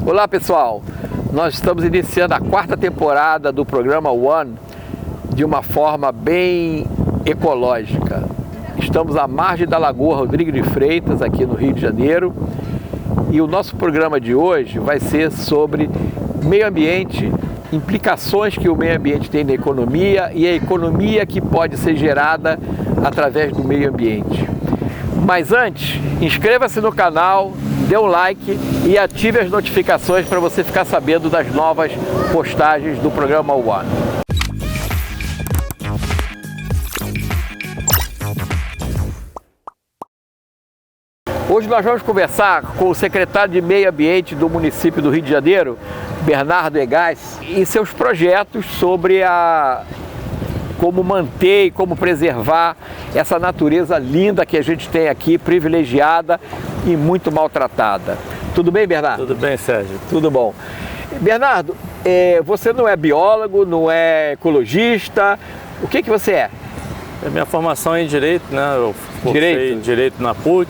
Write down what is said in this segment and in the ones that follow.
Olá pessoal, nós estamos iniciando a 4ª temporada do programa One de uma forma bem ecológica. Estamos à margem da Lagoa Rodrigo de Freitas, aqui no Rio de Janeiro, e o nosso programa de hoje vai ser sobre meio ambiente, implicações que o meio ambiente tem na economia e a economia que pode ser gerada através do meio ambiente. Mas antes, inscreva-se no canal, dê um like e ative as notificações para você ficar sabendo das novas postagens do programa One. Hoje nós vamos conversar com o secretário de Meio Ambiente do município do Rio de Janeiro, Bernardo Egás, e seus projetos sobre como manter e como preservar essa natureza linda que a gente tem aqui, privilegiada e muito maltratada. Tudo bem, Bernardo? Tudo bem, Sérgio. Tudo bom. Bernardo, você não é biólogo, não é ecologista, o que você é? A minha formação é em Direito, né? Eu cursei Direito na PUC,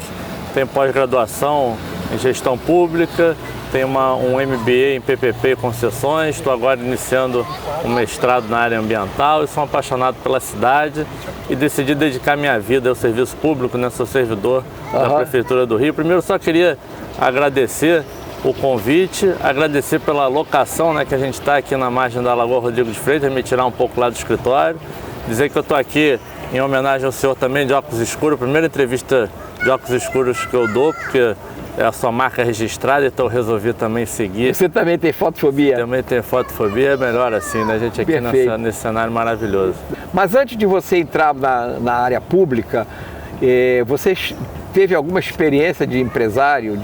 tenho pós-graduação em Gestão Pública, tenho um MBA em PPP e Concessões, estou agora iniciando um mestrado na área ambiental e sou apaixonado pela cidade e decidi dedicar minha vida ao serviço público, né? Sou servidor da Prefeitura do Rio. Primeiro só queria agradecer o convite, agradecer pela locação, né, que a gente está aqui na margem da Lagoa Rodrigo de Freitas, me tirar um pouco lá do escritório, dizer que eu estou aqui em homenagem ao senhor também de óculos escuros, primeira entrevista de óculos escuros que eu dou, porque é a sua marca registrada, então eu resolvi também seguir. Você também tem fotofobia? Também tem fotofobia, é melhor assim, né? A gente aqui nesse cenário maravilhoso. Mas antes de você entrar na área pública, você teve alguma experiência de empresário?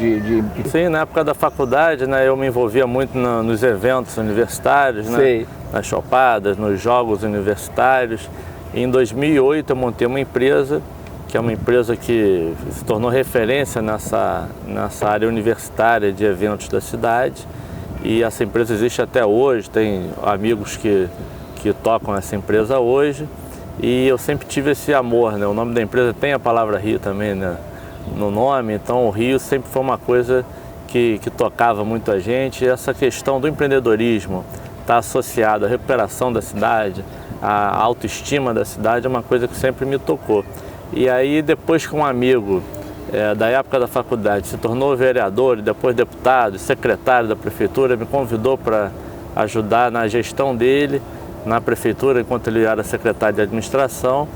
Sim, na época da faculdade, né, eu me envolvia muito nos eventos universitários, né, nas chopadas, nos jogos universitários. E em 2008 eu montei uma empresa, que é uma empresa que se tornou referência nessa área universitária de eventos da cidade. E essa empresa existe até hoje, tem amigos que tocam essa empresa hoje. E eu sempre tive esse amor, né? O nome da empresa tem a palavra Rio também, né, no nome, então o Rio sempre foi uma coisa que tocava muito a gente. E essa questão do empreendedorismo está associada à recuperação da cidade, à autoestima da cidade, é uma coisa que sempre me tocou. E aí, depois que um amigo da época da faculdade se tornou vereador, e depois deputado, secretário da prefeitura, me convidou para ajudar na gestão dele na prefeitura, enquanto ele era secretário de administração,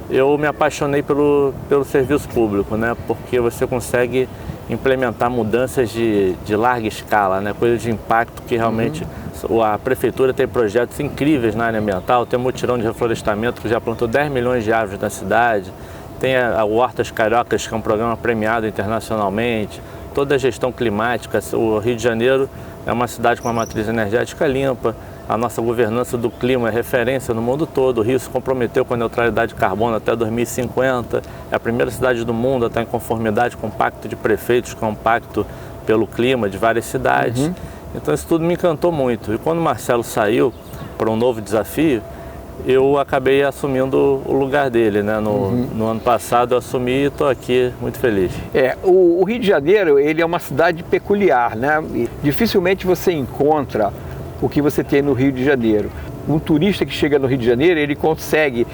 eu me apaixonei pelo serviço público, né? Porque você consegue implementar mudanças de larga escala, né? Coisas de impacto que realmente a prefeitura tem projetos incríveis na área ambiental, tem um mutirão de reflorestamento que já plantou 10 milhões de árvores na cidade, tem a Hortas Cariocas, que é um programa premiado internacionalmente, toda a gestão climática. O Rio de Janeiro é uma cidade com uma matriz energética limpa, a nossa governança do clima é referência no mundo todo. O Rio se comprometeu com a neutralidade de carbono até 2050, é a primeira cidade do mundo a estar em conformidade com o Pacto de Prefeitos, que é um pacto pelo clima de várias cidades. Então isso tudo me encantou muito. E quando o Marcelo saiu para um novo desafio, eu acabei assumindo o lugar dele, né? No ano passado eu assumi e estou aqui muito feliz. O Rio de Janeiro, ele é uma cidade peculiar, né? E dificilmente você encontra o que você tem no Rio de Janeiro. Um turista que chega no Rio de Janeiro, ele consegue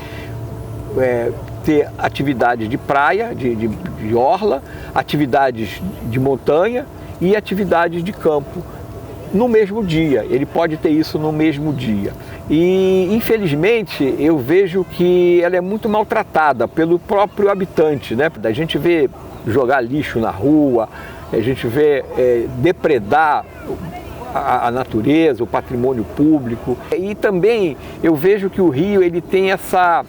ter atividades de praia, de orla, atividades de montanha e atividades de campo no mesmo dia. Ele pode ter isso no mesmo dia. E, infelizmente, eu vejo que ela é muito maltratada pelo próprio habitante, né? A gente vê jogar lixo na rua, a gente vê depredar a natureza, o patrimônio público. E também eu vejo que o Rio ele tem essa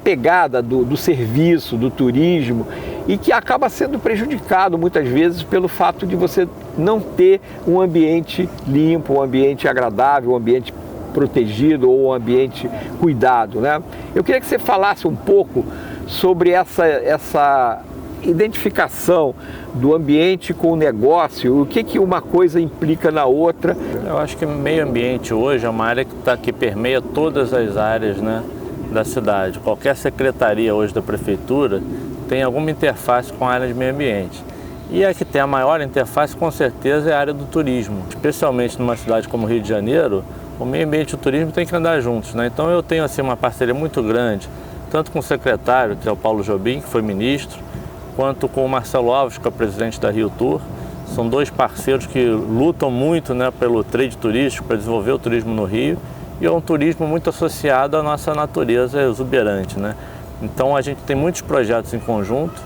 pegada do serviço, do turismo, e que acaba sendo prejudicado muitas vezes pelo fato de você não ter um ambiente limpo, um ambiente agradável, um ambiente protegido ou um ambiente cuidado, né? Eu queria que você falasse um pouco sobre essa identificação do ambiente com o negócio, o que uma coisa implica na outra. Eu acho que meio ambiente hoje é uma área que permeia todas as áreas, né, da cidade. Qualquer secretaria hoje da prefeitura tem alguma interface com a área de meio ambiente. E a que tem a maior interface, com certeza, é a área do turismo. Especialmente numa cidade como Rio de Janeiro, o meio ambiente e o turismo têm que andar juntos, né? Então eu tenho assim, uma parceria muito grande, tanto com o secretário, que é o Paulo Jobim, que foi ministro, quanto com o Marcelo Alves, que é o presidente da Rio Tour. São dois parceiros que lutam muito, né, pelo trade turístico, para desenvolver o turismo no Rio. E é um turismo muito associado à nossa natureza exuberante, né? Então a gente tem muitos projetos em conjunto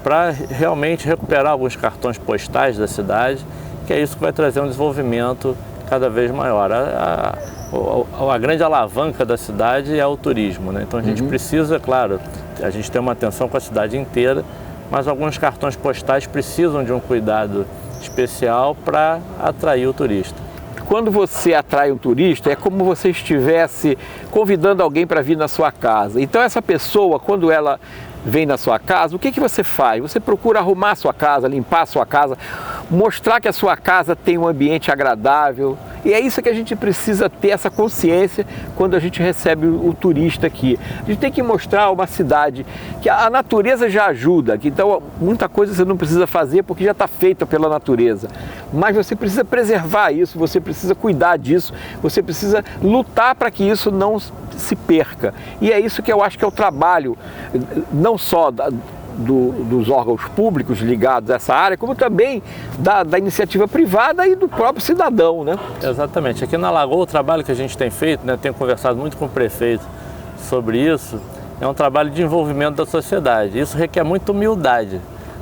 para realmente recuperar alguns cartões postais da cidade, que é isso que vai trazer um desenvolvimento cada vez maior. A grande alavanca da cidade é o turismo, né? Então a gente precisa, claro, a gente tem uma atenção com a cidade inteira, mas alguns cartões postais precisam de um cuidado especial para atrair o turista. Quando você atrai um turista, é como você estivesse convidando alguém para vir na sua casa. Então essa pessoa, quando ela vem na sua casa, o que você faz? Você procura arrumar a sua casa, limpar a sua casa, mostrar que a sua casa tem um ambiente agradável. E é isso que a gente precisa ter, essa consciência, quando a gente recebe o turista aqui. A gente tem que mostrar uma cidade que a natureza já ajuda, que então muita coisa você não precisa fazer porque já está feita pela natureza. Mas você precisa preservar isso, você precisa cuidar disso, você precisa lutar para que isso não se perca. E é isso que eu acho que é o trabalho, não só dos órgãos públicos ligados a essa área, como também da iniciativa privada e do próprio cidadão, né? Exatamente. Aqui na Lagoa, o trabalho que a gente tem feito, né, tenho conversado muito com o prefeito sobre isso, é um trabalho de envolvimento da sociedade. Isso requer muita humildade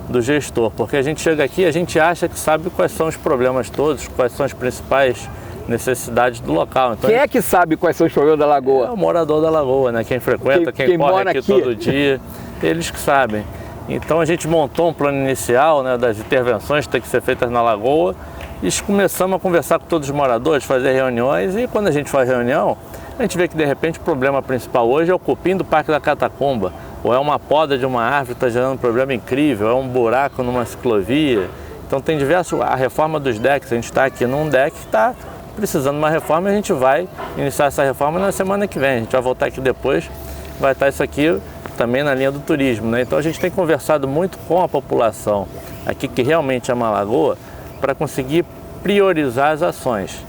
do gestor, porque a gente chega aqui e a gente acha que sabe quais são os problemas todos, quais são as principais necessidades do local. Então, quem é que sabe quais são os problemas da Lagoa? É o morador da Lagoa, né? Quem frequenta, quem corre aqui todo dia, eles que sabem. Então a gente montou um plano inicial, né, das intervenções que tem que ser feitas na Lagoa e começamos a conversar com todos os moradores, fazer reuniões, e quando a gente faz reunião, a gente vê que de repente o problema principal hoje é o cupim do Parque da Catacumba, ou é uma poda de uma árvore que está gerando um problema incrível, é um buraco numa ciclovia. Então tem diversos, a reforma dos decks, a gente está aqui num deck que está precisando de uma reforma e a gente vai iniciar essa reforma na semana que vem. A gente vai voltar aqui depois, vai estar isso aqui também na linha do turismo, né? Então a gente tem conversado muito com a população aqui que realmente ama a Lagoa para conseguir priorizar as ações.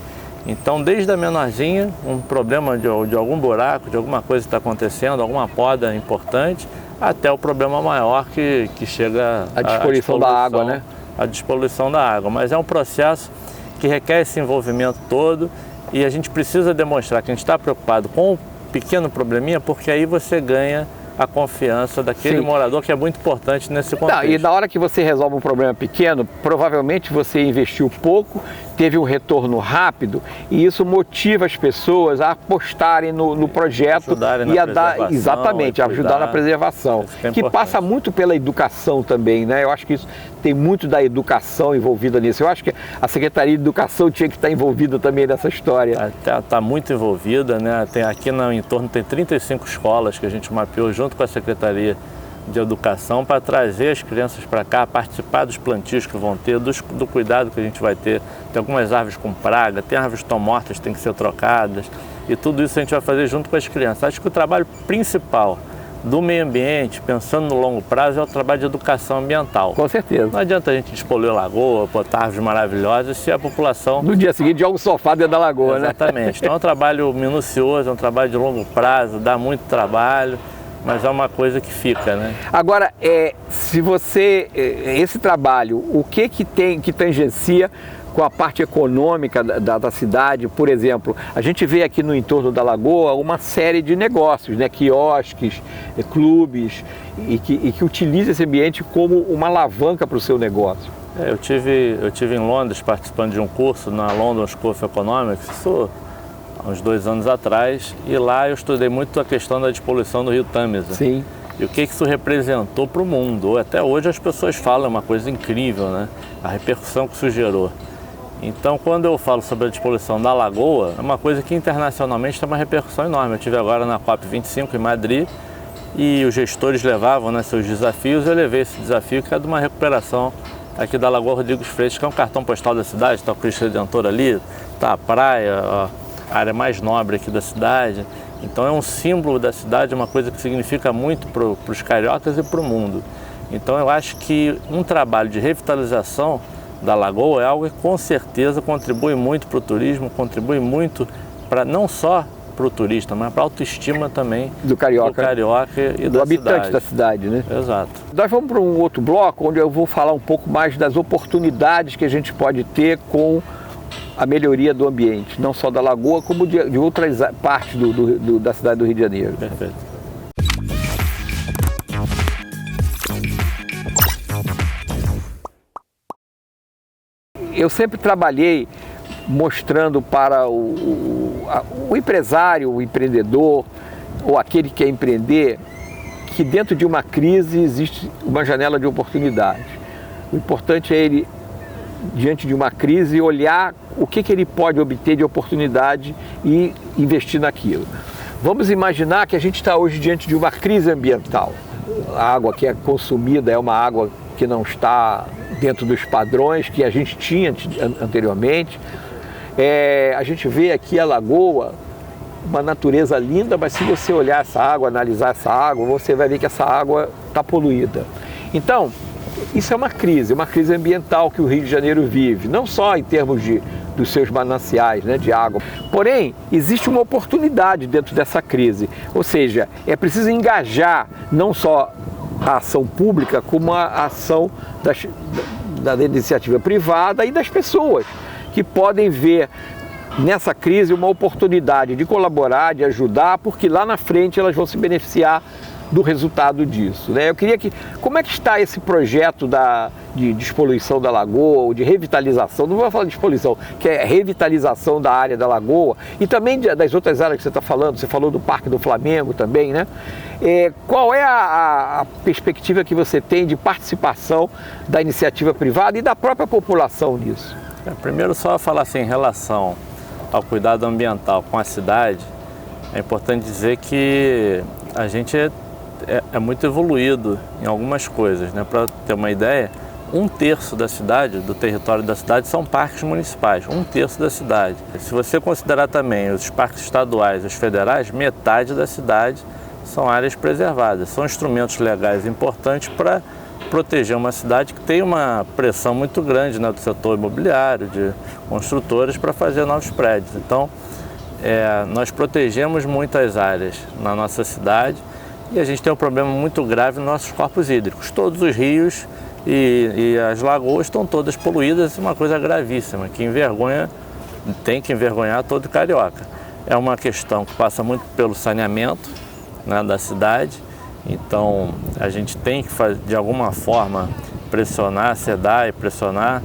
Então desde a menorzinha, um problema de algum buraco, de alguma coisa que está acontecendo, alguma poda importante, até o problema maior que chega à despoluição da água, né? A despoluição da água, mas é um processo que requer esse envolvimento todo e a gente precisa demonstrar que a gente está preocupado com o pequeno probleminha, porque aí você ganha a confiança daquele morador, que é muito importante nesse contexto. E na hora que você resolve um problema pequeno, provavelmente você investiu pouco, teve um retorno rápido, e isso motiva as pessoas a apostarem no projeto e a dar, exatamente, a ajudar na preservação, que passa muito pela educação também, né? Eu acho que isso tem muito da educação envolvida nisso. Eu acho que a Secretaria de Educação tinha que estar envolvida também nessa história. Está muito envolvida, né? Aqui no entorno tem 35 escolas que a gente mapeou junto com a Secretaria de Educação para trazer as crianças para cá, participar dos plantios que vão ter, do cuidado que a gente vai ter. Tem algumas árvores com praga, tem árvores que estão mortas, tem que ser trocadas, e tudo isso a gente vai fazer junto com as crianças. Acho que o trabalho principal do meio ambiente, pensando no longo prazo, é o trabalho de educação ambiental. Com certeza. Não adianta a gente despoluir a lagoa, botar árvores maravilhosas, se a população... No dia seguinte joga um sofá dentro da lagoa, né? Exatamente. Então é um trabalho minucioso, é um trabalho de longo prazo, dá muito trabalho, mas é uma coisa que fica, né? Agora, se você, esse trabalho, o que tangencia com a parte econômica da cidade? Por exemplo, a gente vê aqui no entorno da Lagoa uma série de negócios, né? Quiosques, clubes, e que utilizam esse ambiente como uma alavanca para o seu negócio. Eu tive em Londres participando de um curso na London School of Economics, isso há uns 2 anos atrás, e lá eu estudei muito a questão da despoluição do rio Tâmisa. Sim. E o que isso representou para o mundo. Até hoje as pessoas falam, é uma coisa incrível, né? A repercussão que isso gerou. Então, quando eu falo sobre a despoluição da Lagoa, é uma coisa que internacionalmente tem uma repercussão enorme. Eu estive agora na COP25 em Madrid e os gestores levavam, né, seus desafios. Eu levei esse desafio, que é de uma recuperação aqui da Lagoa Rodrigues Freitas, que é um cartão postal da cidade. Está o Cristo Redentor ali, está a praia, a área mais nobre aqui da cidade. Então é um símbolo da cidade, uma coisa que significa muito para os cariocas e para o mundo. Então eu acho que um trabalho de revitalização da lagoa é algo que com certeza contribui muito para o turismo, contribui muito para não só para o turista, mas para a autoestima também do carioca e do habitante da cidade, né? Exato. Nós vamos para um outro bloco onde eu vou falar um pouco mais das oportunidades que a gente pode ter com a melhoria do ambiente, não só da lagoa, como de outras partes da cidade do Rio de Janeiro. Perfeito. Eu sempre trabalhei mostrando para o empresário, o empreendedor, ou aquele que quer empreender, que dentro de uma crise existe uma janela de oportunidade. O importante é ele, diante de uma crise, olhar o que ele pode obter de oportunidade e investir naquilo. Vamos imaginar que a gente está hoje diante de uma crise ambiental. A água que é consumida é uma água que não está dentro dos padrões que a gente tinha anteriormente. A gente vê aqui a lagoa, uma natureza linda, mas se você olhar essa água, analisar essa água, você vai ver que essa água está poluída. Então, isso é uma crise ambiental que o Rio de Janeiro vive, não só em termos dos seus mananciais, né, de água. Porém, existe uma oportunidade dentro dessa crise, ou seja, é preciso engajar não só a ação pública, como a ação da iniciativa privada e das pessoas, que podem ver nessa crise uma oportunidade de colaborar, de ajudar, porque lá na frente elas vão se beneficiar do resultado disso, né? Eu queria como é que está esse projeto de despoluição da lagoa, ou de revitalização, não vou falar de despoluição, que é revitalização da área da lagoa, e também das outras áreas que você está falando, você falou do Parque do Flamengo também, né? Qual é a perspectiva que você tem de participação da iniciativa privada e da própria população nisso? Primeiro, só falar assim, em relação ao cuidado ambiental com a cidade, é importante dizer que a gente é muito evoluído em algumas coisas, né? Para ter uma ideia, 1/3 da cidade, do território da cidade, são parques municipais, 1/3 da cidade. Se você considerar também os parques estaduais e os federais, metade da cidade são áreas preservadas. São instrumentos legais importantes para proteger uma cidade que tem uma pressão muito grande, né, do setor imobiliário, de construtores, para fazer novos prédios. Então, nós protegemos muitas áreas na nossa cidade e a gente tem um problema muito grave nos nossos corpos hídricos. Todos os rios e as lagoas estão todas poluídas, uma coisa gravíssima, que tem que envergonhar todo carioca. É uma questão que passa muito pelo saneamento, né, da cidade. Então, a gente tem que, de alguma forma, pressionar a SEDAI, pressionar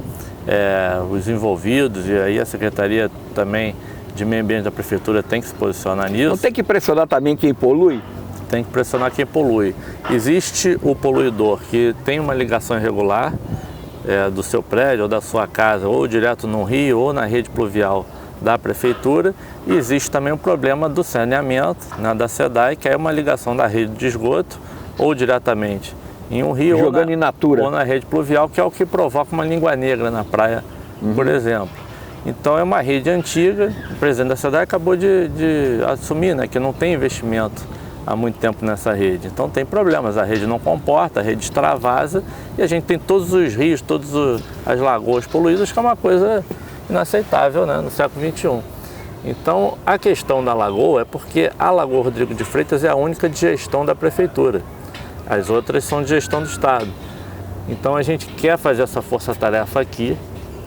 os envolvidos, e aí a Secretaria também de Meio Ambiente da Prefeitura tem que se posicionar nisso. Não tem que pressionar também quem polui? Tem que pressionar quem polui. Existe o poluidor que tem uma ligação irregular do seu prédio ou da sua casa, ou direto no rio ou na rede pluvial da Prefeitura, e existe também o problema do saneamento, né, da SEDAI, que é uma ligação da rede de esgoto ou diretamente em um rio jogando in natura, ou na rede pluvial, que é o que provoca uma língua negra na praia, por exemplo. Então é uma rede antiga, o presidente da SEDAI acabou de assumir, né, que não tem investimento há muito tempo nessa rede. Então tem problemas, a rede não comporta, a rede extravasa, e a gente tem todos os rios, todas as lagoas poluídas, que é uma coisa inaceitável, né, no século XXI. Então, a questão da lagoa é porque a Lagoa Rodrigo de Freitas é a única de gestão da Prefeitura. As outras são de gestão do Estado. Então, a gente quer fazer essa força-tarefa aqui.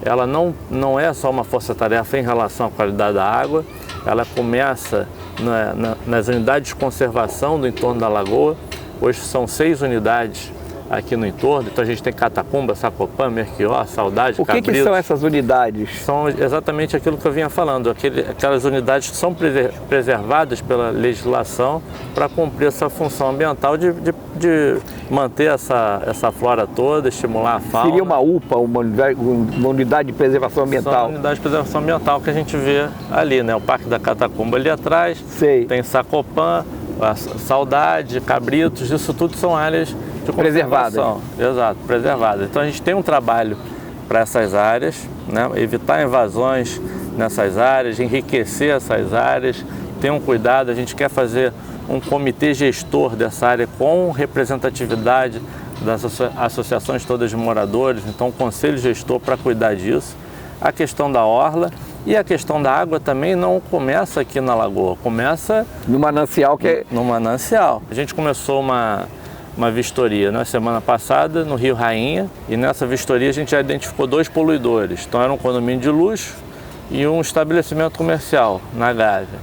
Ela não é só uma força-tarefa em relação à qualidade da água, ela começa nas unidades de conservação do entorno da lagoa. Hoje são 6 unidades aqui no entorno, então a gente tem Catacumba, Sacopã, Merquior, Saudade, Cabritos. O que são essas unidades? São exatamente aquilo que eu vinha falando, aquelas unidades que são preservadas pela legislação para cumprir essa função ambiental de manter essa flora toda, estimular a fauna. Seria uma UPA, uma unidade de preservação ambiental? São unidades de preservação ambiental que a gente vê ali, né? O Parque da Catacumba ali atrás, tem Sacopã, a Saudade, Cabritos, isso tudo são áreas de conservação. Exato, preservadas. Então a gente tem um trabalho para essas áreas, né? Evitar invasões nessas áreas, enriquecer essas áreas, ter um cuidado. A gente quer fazer um comitê gestor dessa área com representatividade das associações todas de moradores, então o conselho gestor para cuidar disso. A questão da orla e a questão da água também não começa aqui na lagoa, começa no manancial no manancial. A gente começou uma vistoria na semana passada no Rio Rainha e nessa vistoria a gente já identificou 2 poluidores. Então era um condomínio de luxo e um estabelecimento comercial na Gávea.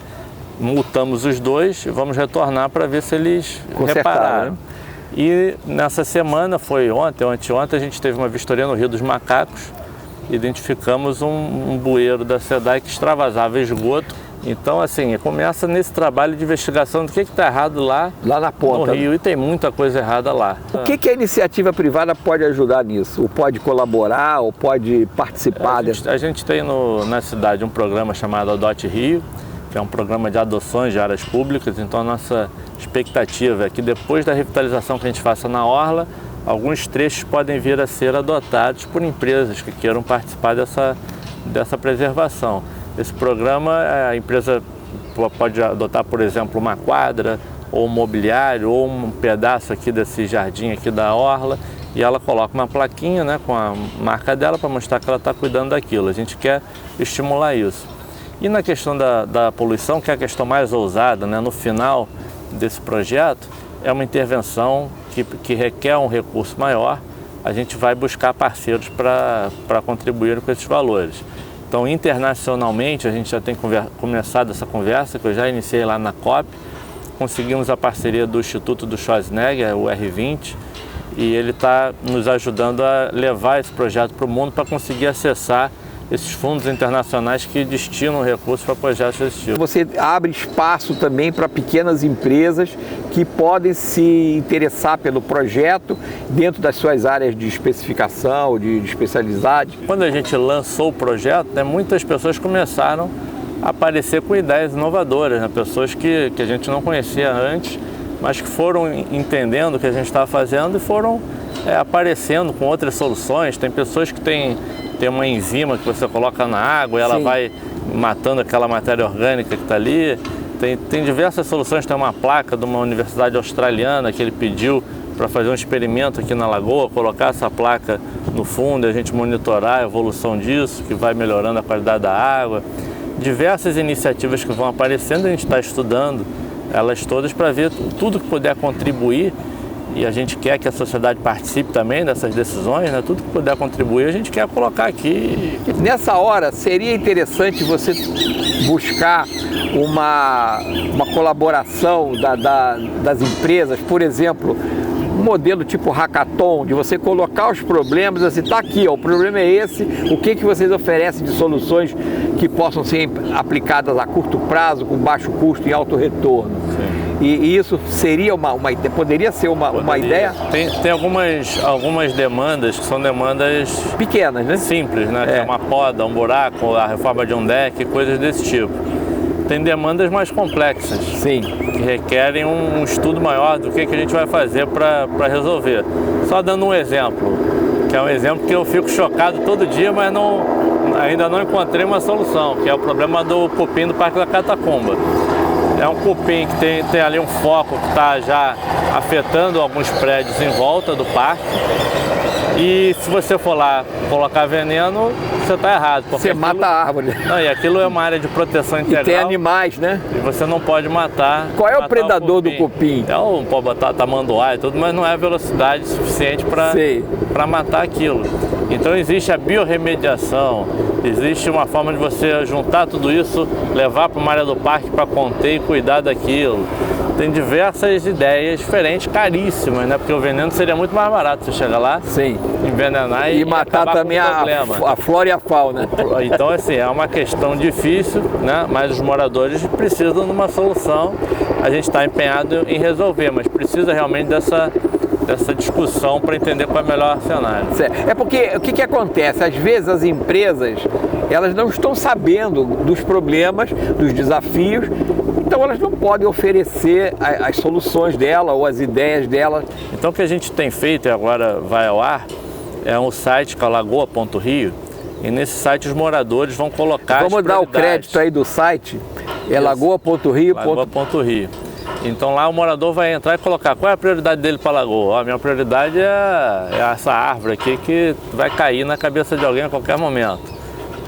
Multamos os 2 e vamos retornar para ver se eles repararam. Né? E nessa semana, foi ontem, a gente teve uma vistoria no Rio dos Macacos, identificamos um bueiro da SEDAI que extravasava esgoto. Então, assim, começa nesse trabalho de investigação do que está errado lá na ponta, no Rio, e tem muita coisa errada lá. O que a iniciativa privada pode ajudar nisso? Ou pode colaborar, ou pode participar? A gente tem na cidade um programa chamado Adote Rio, que é um programa de adoções de áreas públicas. Então a nossa expectativa é que depois da revitalização que a gente faça na orla, alguns trechos podem vir a ser adotados por empresas que queiram participar dessa preservação. Esse programa, a empresa pode adotar, por exemplo, uma quadra, ou um mobiliário, ou um pedaço aqui desse jardim aqui da orla, e ela coloca uma plaquinha, né, com a marca dela para mostrar que ela está cuidando daquilo. A gente quer estimular isso. E na questão da poluição, que é a questão mais ousada, né, no final desse projeto, é uma intervenção que requer um recurso maior. A gente vai buscar parceiros para contribuir com esses valores. Então, internacionalmente, a gente já tem começado essa conversa, que eu já iniciei lá na COP. Conseguimos a parceria do Instituto do Schwarzenegger, o R20, e ele está nos ajudando a levar esse projeto para o mundo para conseguir acessar esses fundos internacionais que destinam recursos para projetos desse tipo. Você abre espaço também para pequenas empresas que podem se interessar pelo projeto dentro das suas áreas de especificação, de especialidade. Quando a gente lançou o projeto, né, muitas pessoas começaram a aparecer com ideias inovadoras, né, pessoas que a gente não conhecia antes, mas que foram entendendo o que a gente estava fazendo e foram aparecendo com outras soluções. Tem pessoas que têm uma enzima que você coloca na água e ela vai matando aquela matéria orgânica que está ali. Tem diversas soluções. Tem uma placa de uma universidade australiana que ele pediu para fazer um experimento aqui na lagoa, colocar essa placa no fundo e a gente monitorar a evolução disso, que vai melhorando a qualidade da água. Diversas iniciativas que vão aparecendo, a gente está estudando elas todas para ver tudo que puder contribuir. E a gente quer que a sociedade participe também dessas decisões, né? Tudo que puder contribuir a gente quer colocar aqui. Nessa hora, seria interessante você buscar uma colaboração das empresas, por exemplo, um modelo tipo hackathon, de você colocar os problemas, assim, tá aqui, ó, o problema é esse, o que vocês oferecem de soluções que possam ser aplicadas a curto prazo, com baixo custo e alto retorno. Sim. E isso seria poderia ser uma ideia? Tem algumas demandas que são demandas pequenas, né? Simples, né? Que é uma poda, um buraco, a reforma de um deck, coisas desse tipo. Tem demandas mais complexas, sim, que requerem um estudo maior do que a gente vai fazer para resolver. Só dando um exemplo, que é um exemplo que eu fico chocado todo dia, mas ainda não encontrei uma solução, que é o problema do cupim do Parque da Catacumba. É um cupim que tem ali um foco que está já afetando alguns prédios em volta do parque. E se você for lá colocar veneno, você está errado. Você mata a árvore. Não, e aquilo é uma área de proteção integral. E tem animais, né? E você não pode matar. Qual é o predador do cupim? Pode botar tamanduá e tudo, mas não é velocidade suficiente para matar aquilo. Então existe a biorremediação, existe uma forma de você juntar tudo isso, levar para uma área do parque para conter e cuidar daquilo. Tem diversas ideias diferentes, caríssimas, né? Porque o veneno seria muito mais barato você chegar lá, envenenar e matar também a flora e a fauna. Então, assim, é uma questão difícil, né? Mas os moradores precisam de uma solução. A gente está empenhado em resolver, mas precisa realmente dessa discussão para entender qual é o melhor cenário. É porque o que acontece? Às vezes as empresas elas não estão sabendo dos problemas, dos desafios, então elas não podem oferecer as soluções dela ou as ideias dela. Então o que a gente tem feito e agora vai ao ar é um site que é lagoa.rio, e nesse site os moradores vão colocar. Vamos dar o crédito aí do site, é lagoa.rio. Lagoa.rio. Então lá o morador vai entrar e colocar qual é a prioridade dele para a lagoa. A minha prioridade é essa árvore aqui que vai cair na cabeça de alguém a qualquer momento.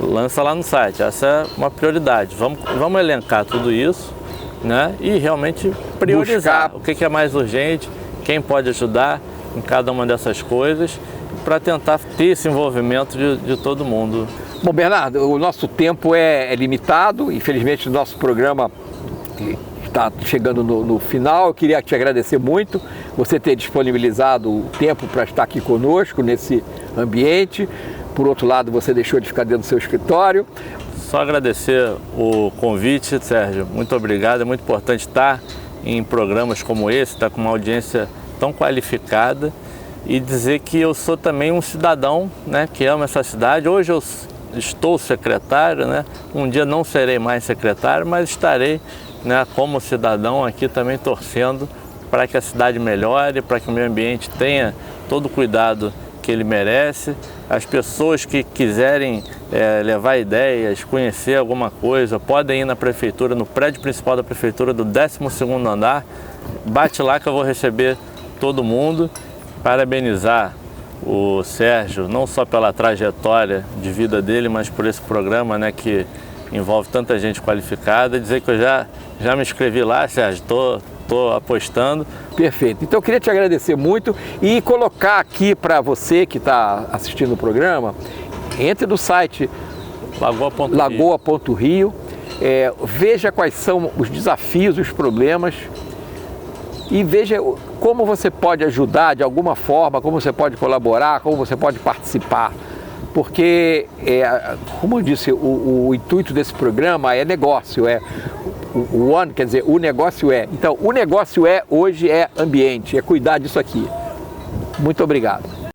Lança lá no site, essa é uma prioridade. Vamos elencar tudo isso, né? E realmente priorizar o que é mais urgente, quem pode ajudar em cada uma dessas coisas, para tentar ter esse envolvimento de todo mundo. Bom, Bernardo, o nosso tempo é limitado, infelizmente o nosso programa está chegando no final. Eu queria te agradecer muito você ter disponibilizado o tempo para estar aqui conosco nesse ambiente. Por outro lado, você deixou de ficar dentro do seu escritório. Só agradecer o convite, Sérgio. Muito obrigado. É muito importante estar em programas como esse, estar com uma audiência tão qualificada e dizer que eu sou também um cidadão, né, que ama essa cidade. Hoje eu estou secretário, né? Um dia não serei mais secretário, mas estarei, né, como cidadão aqui também torcendo para que a cidade melhore, para que o meio ambiente tenha todo o cuidado que ele merece. As pessoas que quiserem levar ideias, conhecer alguma coisa, podem ir na prefeitura, no prédio principal da prefeitura do 12º andar. Bate lá que eu vou receber todo mundo. Parabenizar o Sérgio, não só pela trajetória de vida dele, mas por esse programa, né, que envolve tanta gente qualificada. Dizer que eu já me inscrevi lá, Sérgio, estou apostando. Perfeito. Então eu queria te agradecer muito e colocar aqui para você que está assistindo o programa, entre no site lagoa.rio, veja quais são os desafios, os problemas e veja como você pode ajudar de alguma forma, como você pode colaborar, como você pode participar. Porque, como eu disse, o intuito desse programa é negócio, quer dizer, o negócio é. Então, o negócio hoje é ambiente, é cuidar disso aqui. Muito obrigado.